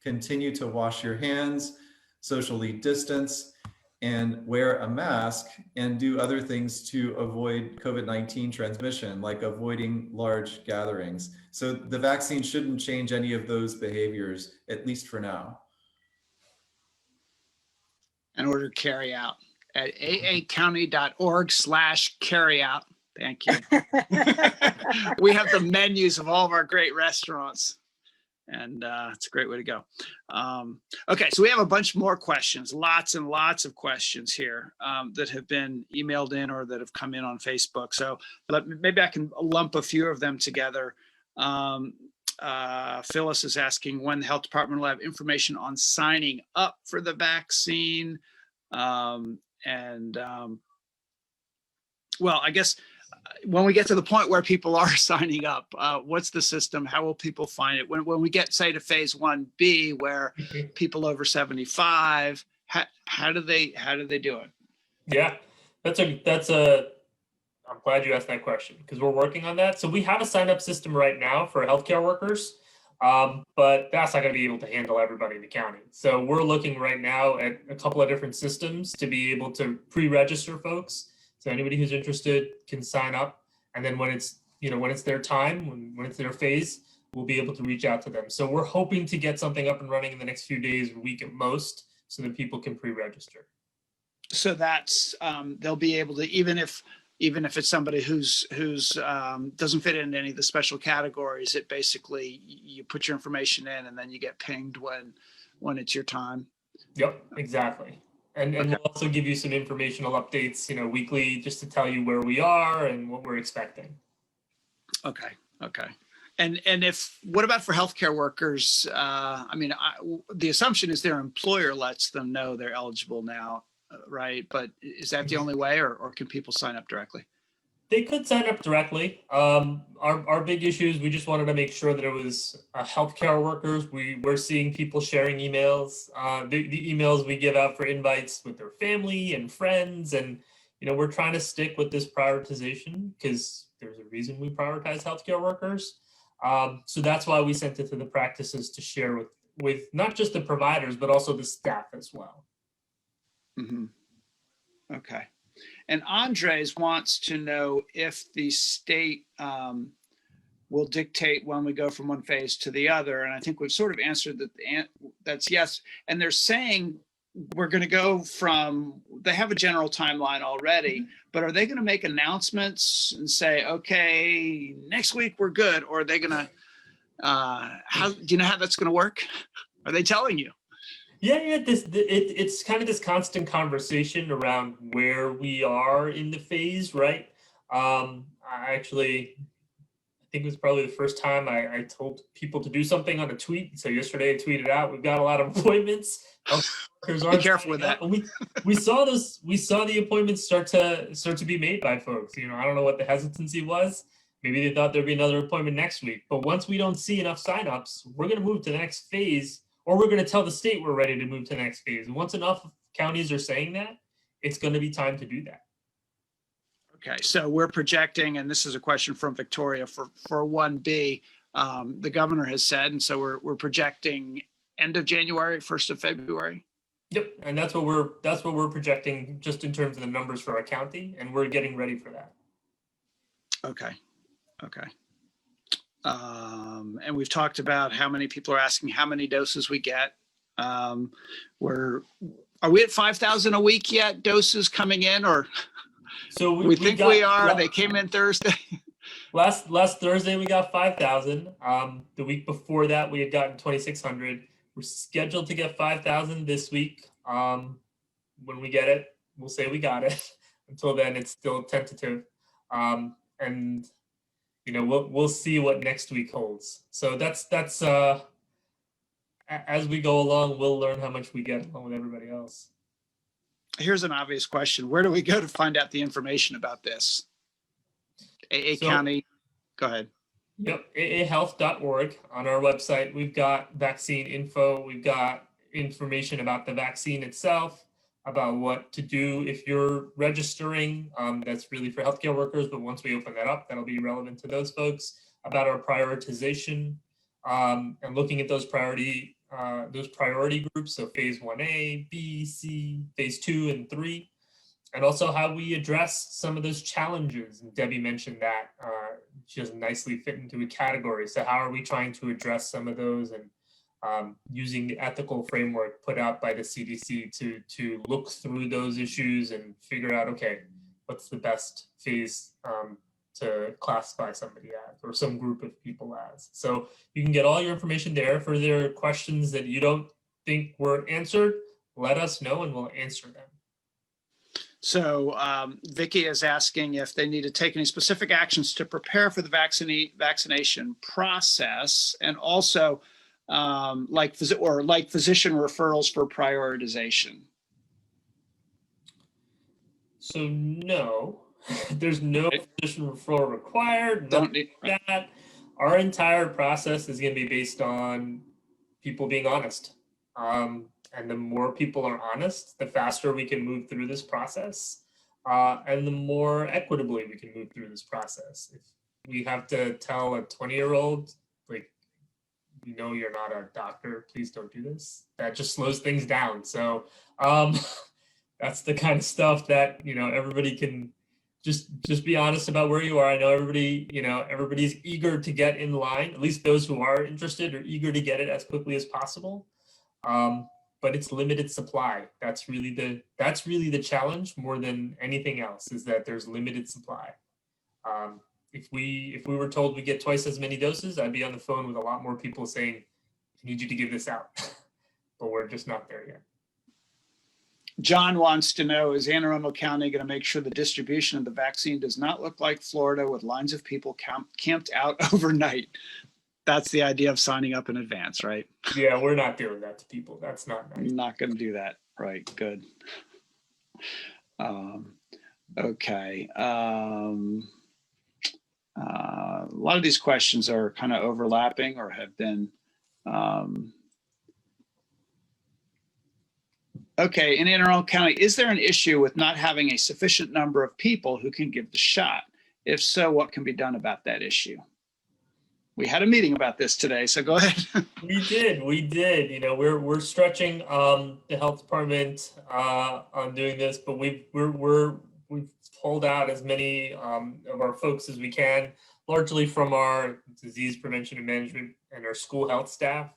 Continue to wash your hands, socially distance, and wear a mask, and do other things to avoid COVID-19 transmission, like avoiding large gatherings. So the vaccine shouldn't change any of those behaviors, at least for now. In order to carry out at aacounty.org/carryout. Thank you. We have the menus of all of our great restaurants, and it's a great way to go. Okay, so we have a bunch more questions, lots and lots of questions here that have been emailed in or that have come in on Facebook. So maybe I can lump a few of them together. Phyllis is asking when the health department will have information on signing up for the vaccine. Well, I guess when we get to the point where people are signing up, what's the system? How will people find it? When we get, say, to phase 1B, where people over 75, how do they do it? Yeah, I'm glad you asked that question, because we're working on that. So we have a sign up system right now for healthcare workers, but that's not going to be able to handle everybody in the county. So we're looking right now at a couple of different systems to be able to pre-register folks. So anybody who's interested can sign up, and then when it's their time, when it's their phase, we'll be able to reach out to them. So we're hoping to get something up and running in the next few days, a week at most, so that people can pre-register. So that's they'll be able to, even if it's somebody who's doesn't fit into any of the special categories, it basically, you put your information in and then you get pinged when it's your time. Yep, exactly. And Okay. We'll also give you some informational updates, weekly, just to tell you where we are and what we're expecting. Okay. And what about for healthcare workers? The assumption is their employer lets them know they're eligible now, right? But is that the only way, or can people sign up directly? They could sign up directly. Our big issue is we just wanted to make sure that it was healthcare workers. We're seeing people sharing emails, the emails we give out for invites with their family and friends. And, we're trying to stick with this prioritization because there's a reason we prioritize healthcare workers. So that's why we sent it to the practices to share with not just the providers, but also the staff as well. Mm-hmm. Okay. And Andres wants to know if the state will dictate when we go from one phase to the other. And I think we've sort of answered that. That's yes. And they're saying we're going to go from, they have a general timeline already, but are they going to make announcements and say, okay, next week we're good? Or are they going to, do you know how that's going to work? Are they telling you? Yeah. It's kind of this constant conversation around where we are in the phase, right? I think it was probably the first time I told people to do something on a tweet. So yesterday I tweeted out, we've got a lot of appointments. Be careful with that. We saw the appointments start to be made by folks. I don't know what the hesitancy was. Maybe they thought there'd be another appointment next week. But once we don't see enough signups, we're going to move to the next phase. Or we're going to tell the state we're ready to move to the next phase. And once enough counties are saying that, it's going to be time to do that. Okay, so we're projecting, and this is a question from Victoria for 1B, the governor has said, and so we're projecting end of January, 1st of February. Yep, and that's what we're projecting just in terms of the numbers for our county, and we're getting ready for that. Okay. And we've talked about how many people are asking how many doses we get. Are we at 5,000 a week yet, doses coming in, or? So we think we are. Yeah. They came in Thursday. Last Thursday we got 5,000. The week before that we had gotten 2,600. We're scheduled to get 5,000 this week. When we get it, we'll say we got it. Until then, it's still tentative, and we'll see what next week holds. So that's as we go along, we'll learn how much we get along with everybody else. Here's an obvious question. Where do we go to find out the information about this? County, go ahead. Yep, aahealth.org. On our website, we've got vaccine info. We've got information about the vaccine itself, about what to do if you're registering. That's really for healthcare workers, but once we open that up, that'll be relevant to those folks. About our prioritization and looking at those priority groups, so phase 1A, B, C, phase 2 and 3, and also how we address some of those challenges. And Debbie mentioned that she doesn't nicely fit into a category. So how are we trying to address some of those, and using the ethical framework put out by the CDC to look through those issues and figure out, okay, what's the best phase to classify somebody as, or some group of people as. So you can get all your information there. For their questions that you don't think were answered, let us know and we'll answer them. So Vicky is asking if they need to take any specific actions to prepare for the vaccination process, and also like physician referrals for prioritization. So no, there's no physician referral required. Don't need that. Our entire process is going to be based on people being honest. And the more people are honest, the faster we can move through this process, and the more equitably we can move through this process. If we have to tell a 20-year-old, like, you're not a doctor, please don't do this, that just slows things down. So that's the kind of stuff that, everybody can just be honest about where you are. I know everybody's eager to get in line, at least those who are interested are eager to get it as quickly as possible. But it's limited supply. That's really the challenge more than anything else, is that there's limited supply. If we were told we get twice as many doses, I'd be on the phone with a lot more people saying, I need you to give this out. But we're just not there yet. John wants to know, is Anne Arundel County going to make sure the distribution of the vaccine does not look like Florida with lines of people camped out overnight? That's the idea of signing up in advance, right? Yeah, we're not doing that to people. That's not nice. I'm not going to do that. Right. Good. Okay. A lot of these questions are kind of overlapping or have been. Okay. In Anne Arundel County, is there an issue with not having a sufficient number of people who can give the shot? If so, what can be done about that issue? We had a meeting about this today, so go ahead. We did. We're stretching the health department on doing this, but we've pulled out as many of our folks as we can, largely from our disease prevention and management and our school health staff.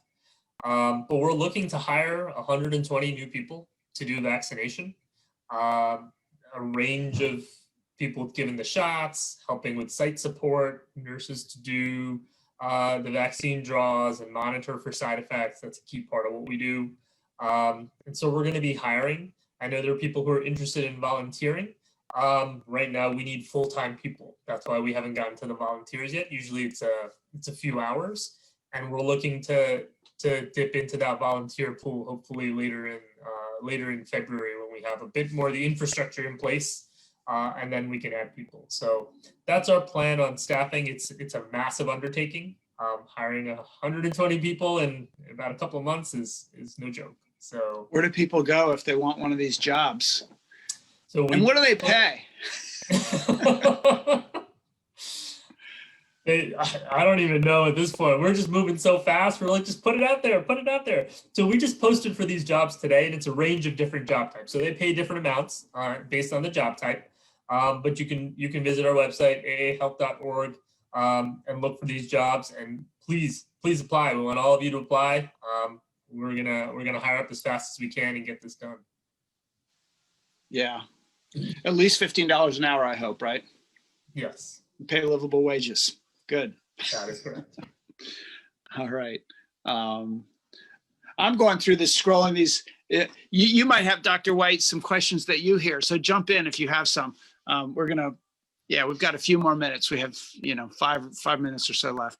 But we're looking to hire 120 new people to do vaccination. A range of people given the shots, helping with site support, nurses to do the vaccine draws and monitor for side effects. That's a key part of what we do. And so we're going to be hiring. I know there are people who are interested in volunteering. Right now we need full-time people. That's why we haven't gotten to the volunteers yet. Usually it's a few hours, and we're looking to dip into that volunteer pool hopefully later in February, when we have a bit more of the infrastructure in place. And then we can add people. So that's our plan on staffing. It's a massive undertaking. Hiring 120 people in about a couple of months is no joke. So where do people go if they want one of these jobs? And what do they pay? I don't even know at this point. We're just moving so fast. We're like, just put it out there. So we just posted for these jobs today, and it's a range of different job types. So they pay different amounts based on the job type. But you can visit our website, aahealth.org, and look for these jobs. And please apply. We want all of you to apply. We're gonna hire up as fast as we can and get this done. Yeah, at least $15 an hour, I hope, right? Yes. pay livable wages. Good. That is correct. All right. I'm going through this, scrolling these. You might have, Dr. White, some questions that you hear. So jump in if you have some. We've got a few more minutes. We have, 5 minutes or so left.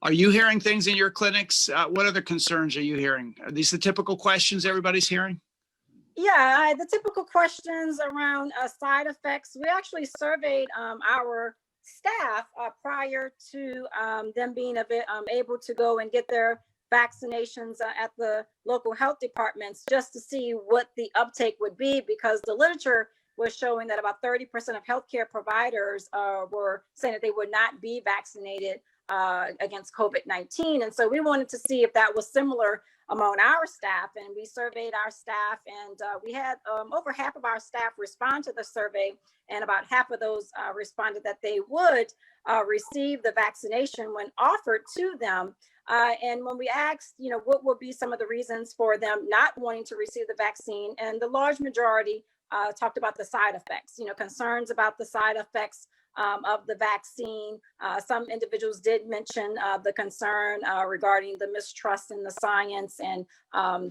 Are you hearing things in your clinics? What other concerns are you hearing? Are these the typical questions everybody's hearing? Yeah, the typical questions around side effects. We actually surveyed our staff prior to them being able to go and get their vaccinations at the local health departments, just to see what the uptake would be, because the literature was showing that about 30% of healthcare providers were saying that they would not be vaccinated against COVID-19. And so we wanted to see if that was similar among our staff, and we surveyed our staff, and we had over half of our staff respond to the survey, and about half of those responded that they would receive the vaccination when offered to them. And when we asked, what would be some of the reasons for them not wanting to receive the vaccine, and the large majority talked about the side effects, concerns about the side effects of the vaccine. Some individuals did mention the concern regarding the mistrust in the science and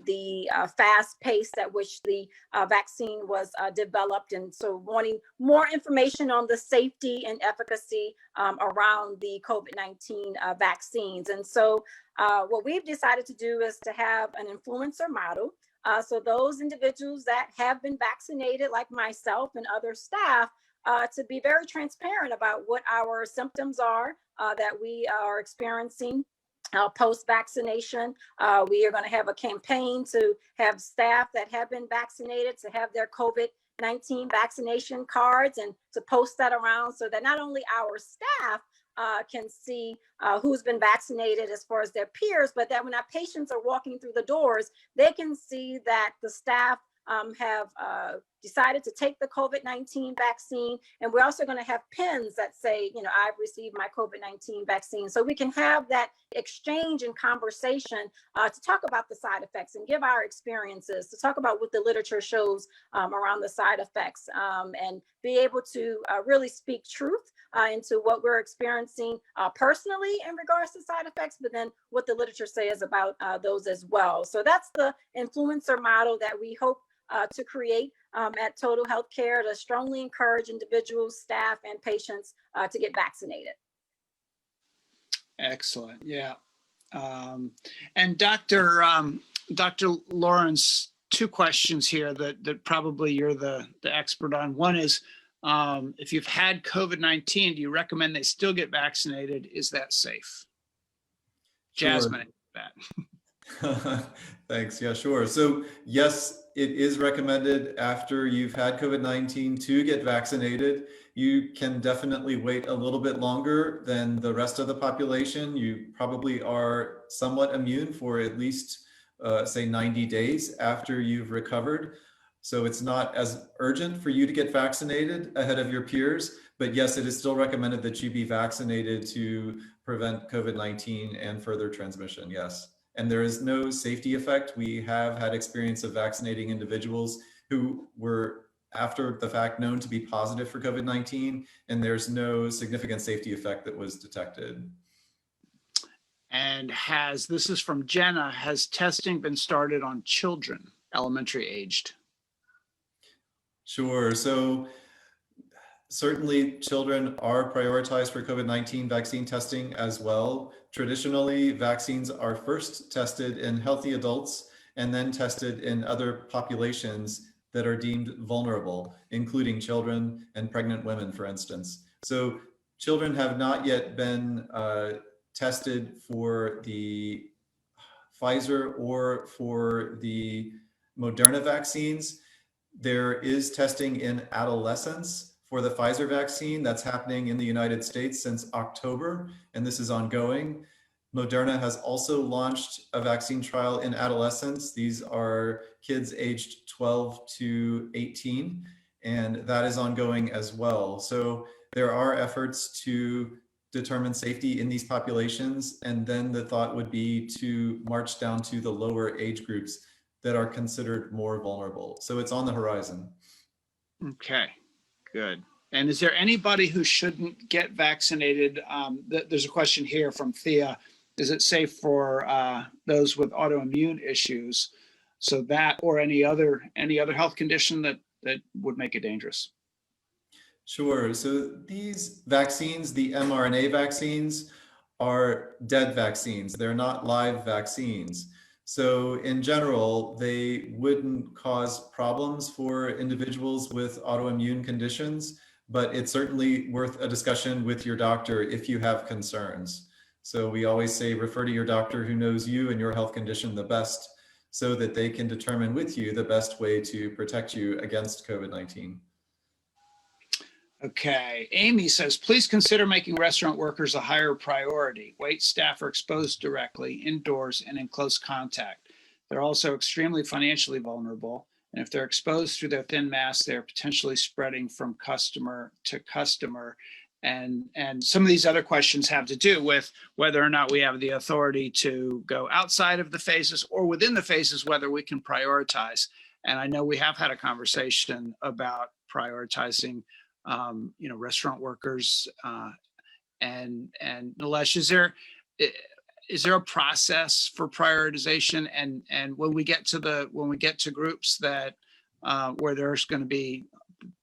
the fast pace at which the vaccine was developed. And so wanting more information on the safety and efficacy around the COVID-19 vaccines. And so what we've decided to do is to have an influencer model. So those individuals that have been vaccinated, like myself and other staff, to be very transparent about what our symptoms are that we are experiencing post-vaccination. We are going to have a campaign to have staff that have been vaccinated to have their COVID-19 vaccination cards, and to post that around so that not only our staff can see who's been vaccinated as far as their peers, but that when our patients are walking through the doors, they can see that the staff have decided to take the COVID-19 vaccine. And we're also going to have pins that say, I've received my COVID-19 vaccine. So we can have that exchange and conversation to talk about the side effects and give our experiences, to talk about what the literature shows around the side effects, and be able to really speak truth into what we're experiencing personally in regards to side effects, but then what the literature says about those as well. So that's the influencer model that we hope to create at Total Healthcare, to strongly encourage individuals, staff, and patients to get vaccinated. Excellent. Yeah. And Dr. Lawrence, two questions here that probably you're the expert on. One is, if you've had COVID-19, do you recommend they still get vaccinated? Is that safe? Sure. Jasmine, that. Thanks. Yeah, sure. So yes, it is recommended after you've had COVID-19 to get vaccinated. You can definitely wait a little bit longer than the rest of the population. You probably are somewhat immune for at least, say, 90 days after you've recovered. So it's not as urgent for you to get vaccinated ahead of your peers. But yes, it is still recommended that you be vaccinated to prevent COVID-19 and further transmission. Yes. And there is no safety effect. We have had experience of vaccinating individuals who were, after the fact, known to be positive for COVID-19, and there's no significant safety effect that was detected. And this is from Jenna, has testing been started on children, elementary aged? Sure. So certainly children are prioritized for COVID-19 vaccine testing as well. Traditionally, vaccines are first tested in healthy adults and then tested in other populations that are deemed vulnerable, including children and pregnant women, for instance. So children have not yet been tested for the Pfizer or for the Moderna vaccines. There is testing in adolescents for the Pfizer vaccine that's happening in the United States since October, and this is ongoing. Moderna has also launched a vaccine trial in adolescents. These are kids aged 12 to 18, and that is ongoing as well. So there are efforts to determine safety in these populations, and then the thought would be to march down to the lower age groups that are considered more vulnerable. So it's on the horizon. Okay, good. And is there anybody who shouldn't get vaccinated? There's a question here from Thea. Is it safe for those with autoimmune issues? So that or any other health condition that would make it dangerous? Sure. So these vaccines, the mRNA vaccines, are dead vaccines. They're not live vaccines. So in general, they wouldn't cause problems for individuals with autoimmune conditions, but it's certainly worth a discussion with your doctor if you have concerns. So we always say refer to your doctor who knows you and your health condition the best so that they can determine with you the best way to protect you against COVID-19. Okay, Amy says, please consider making restaurant workers a higher priority. Wait staff are exposed directly, indoors, and in close contact. They're also extremely financially vulnerable. And if they're exposed through their thin masks, they're potentially spreading from customer to customer. And some of these other questions have to do with whether or not we have the authority to go outside of the phases or within the phases, whether we can prioritize. And I know we have had a conversation about prioritizing restaurant workers, and Nilesh, is there a process for prioritization? And when we get to groups that where there's going to be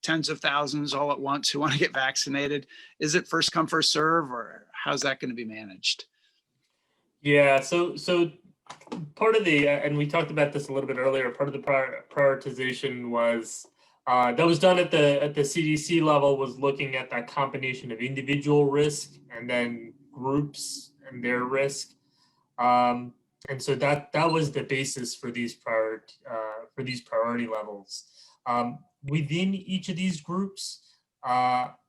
tens of thousands all at once who want to get vaccinated, is it first come first serve, or how's that going to be managed? Yeah, so part of the and we talked about this a little bit earlier. Part of the prioritization was. That was done at the CDC level, was looking at that combination of individual risk and then groups and their risk, and so that was the basis for these priority levels. Within each of these groups,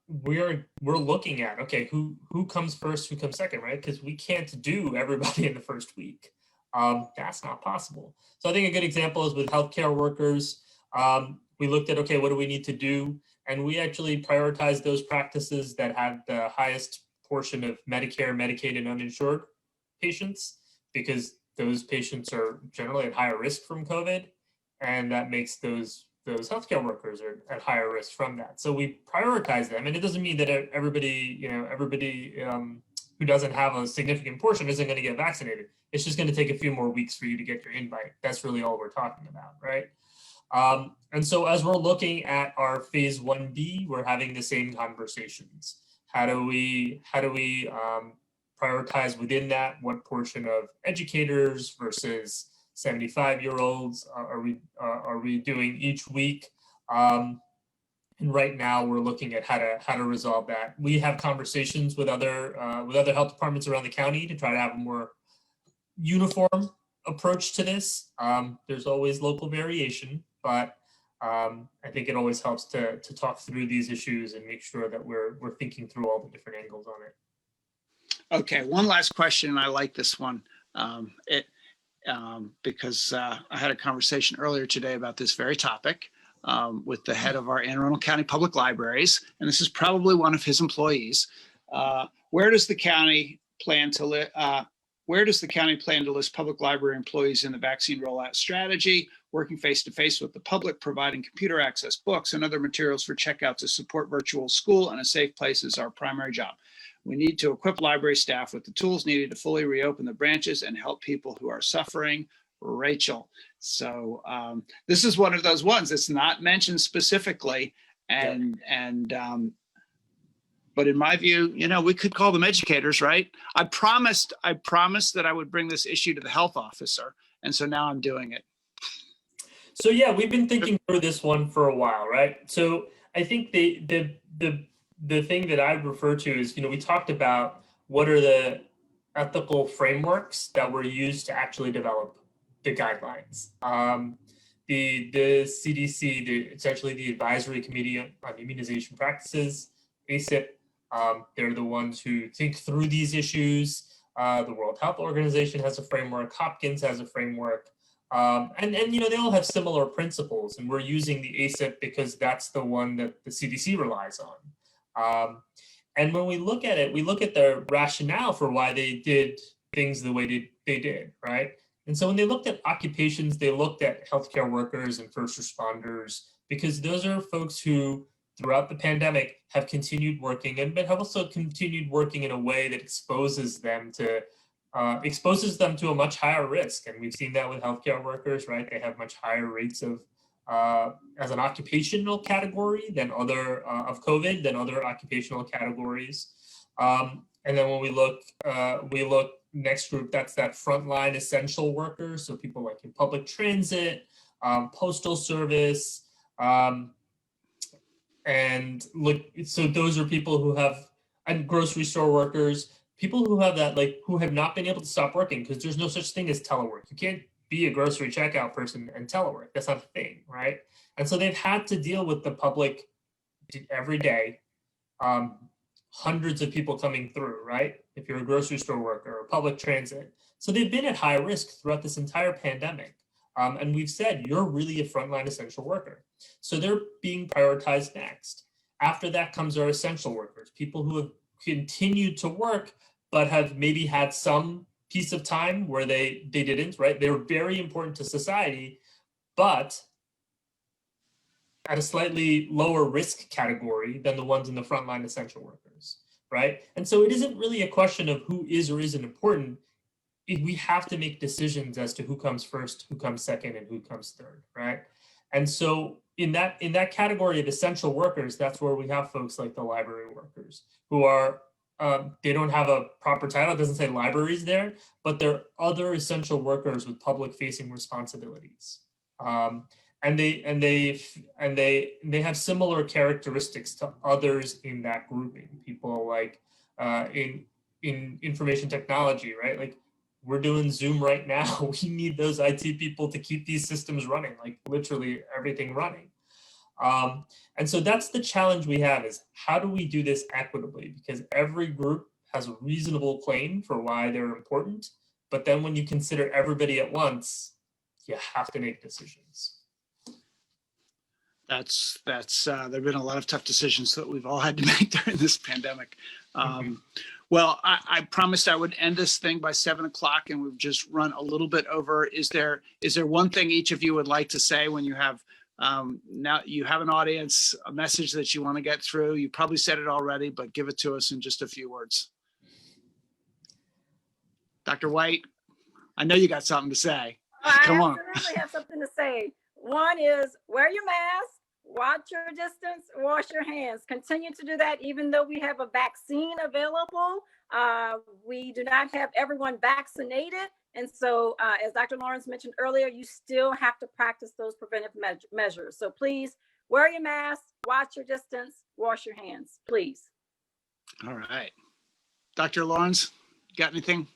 we're looking at, okay, who comes first, who comes second, right? Because we can't do everybody in the first week. That's not possible. So I think a good example is with healthcare workers. We looked at, okay, what do we need to do? And we actually prioritized those practices that have the highest portion of Medicare, Medicaid, and uninsured patients, because those patients are generally at higher risk from COVID. And that makes those healthcare workers are at higher risk from that. So we prioritize them. And it doesn't mean that everybody who doesn't have a significant portion isn't going to get vaccinated. It's just going to take a few more weeks for you to get your invite. That's really all we're talking about, right? And so as we're looking at our phase 1B, we're having the same conversations. How do we prioritize within that? What portion of educators versus 75-year-olds are we doing each week? And right now we're looking at how to resolve that. We have conversations with other health departments around the county to try to have a more uniform approach to this. There's always local variation, but I think it always helps to talk through these issues and make sure that we're thinking through all the different angles on it. Okay, one last question, and I like this one. Because I had a conversation earlier today about this very topic with the head of our Anne Arundel County Public Libraries, and this is probably one of his employees. Where does the county plan to list public library employees in the vaccine rollout strategy, working face-to-face with the public, providing computer access, books, and other materials for checkout to support virtual school and a safe place is our primary job. We need to equip library staff with the tools needed to fully reopen the branches and help people who are suffering. Rachel. So this is one of those ones that's not mentioned specifically, but in my view, we could call them educators, right? I promised that I would bring this issue to the health officer, and so now I'm doing it. So yeah, we've been thinking through this one for a while, right? So I think the thing that I refer to is, we talked about what are the ethical frameworks that were used to actually develop the guidelines. The CDC, essentially the Advisory Committee on Immunization Practices, ACIP, they're the ones who think through these issues. The World Health Organization has a framework, Hopkins has a framework, and they all have similar principles, and we're using the ACIP because that's the one that the CDC relies on. And when we look at it, we look at the rationale for why they did things the way they did, right? And so when they looked at occupations, they looked at healthcare workers and first responders, because those are folks who throughout the pandemic have continued working and but have also continued working in a way that exposes them to a much higher risk. And we've seen that with healthcare workers, right? They have much higher rates of as an occupational category than other of COVID than other occupational categories. And then when we look next group, that's that frontline essential workers. So people like in public transit, postal service, and look, so those are people who have, and grocery store workers, people who have that, like who have not been able to stop working because there's no such thing as telework. You can't be a grocery checkout person and telework. That's not a thing, right? And so they've had to deal with the public every day, hundreds of people coming through, right? If you're a grocery store worker or public transit. So they've been at high risk throughout this entire pandemic. And we've said, you're really a frontline essential worker. So they're being prioritized next. After that comes our essential workers, people who have continued to work, but have maybe had some piece of time where they didn't, right? They were very important to society, but at a slightly lower risk category than the ones in the frontline essential workers, right? And so it isn't really a question of who is or isn't important. We have to make decisions as to who comes first, who comes second, and who comes third, right? And so in that category of essential workers, that's where we have folks like the library workers who are, they don't have a proper title, it doesn't say libraries there, but they're other essential workers with public facing responsibilities. And they have similar characteristics to others in that grouping. People like in information technology, right? Like we're doing Zoom right now. We need those IT people to keep these systems running, like literally everything running. And so that's the challenge we have, is how do we do this equitably? Because every group has a reasonable claim for why they're important. But then when you consider everybody at once, you have to make decisions. That's there've been a lot of tough decisions that we've all had to make during this pandemic. Well, I promised I would end this thing by 7 o'clock, and we've just run a little bit over. Is there one thing each of you would like to say when you have now you have an audience, a message that you want to get through? You probably said it already, but give it to us in just a few words. Dr. White, I know you got something to say. Come on. I absolutely have something to say. One is wear your mask, watch your distance, wash your hands. Continue to do that even though we have a vaccine available. We do not have everyone vaccinated. And so as Dr. Lawrence mentioned earlier, you still have to practice those preventive measures. So please wear your mask, watch your distance, wash your hands, please. All right. Dr. Lawrence, got anything?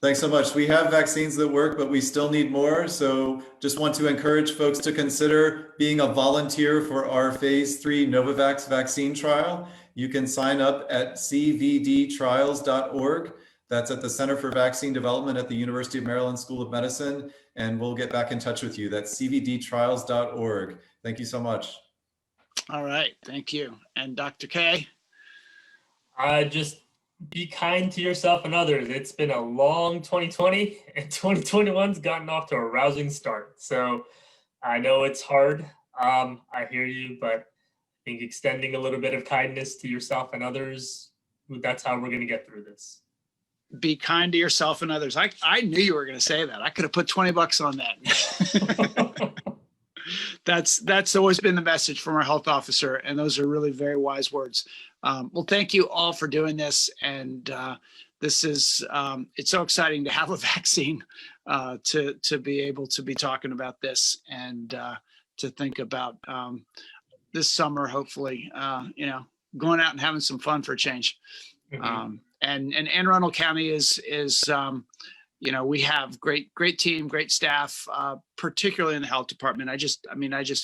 Thanks so much. We have vaccines that work, but we still need more. So just want to encourage folks to consider being a volunteer for our phase 3 Novavax vaccine trial. You can sign up at cvdtrials.org. That's at the Center for Vaccine Development at the University of Maryland School of Medicine. And we'll get back in touch with you. That's cvdtrials.org. Thank you so much. All right. Thank you. And Dr. K? Just be kind to yourself and others. It's been a long 2020, and 2021's gotten off to a rousing start. So I know it's hard. I hear you, but I think extending a little bit of kindness to yourself and others, that's how we're going to get through this. Be kind to yourself and others. I knew you were going to say that. I could have put $20 on that. That's always been the message from our health officer, and those are really very wise words. Well, thank you all for doing this, and this is it's so exciting to have a vaccine, to be able to be talking about this, and to think about this summer, hopefully, going out and having some fun for a change. And Anne Arundel County is we have great team, great staff, particularly in the health department. I just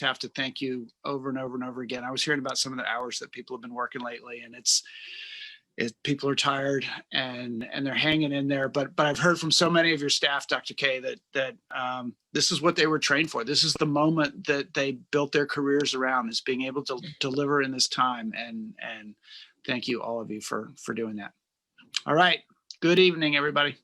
have to thank you over and over and over again. I was hearing about some of the hours that people have been working lately, and people are tired and they're hanging in there. But I've heard from so many of your staff, Dr. K, that this is what they were trained for. This is the moment that they built their careers around, is being able to deliver in this time. And thank you, all of you, for doing that. All right. Good evening, everybody.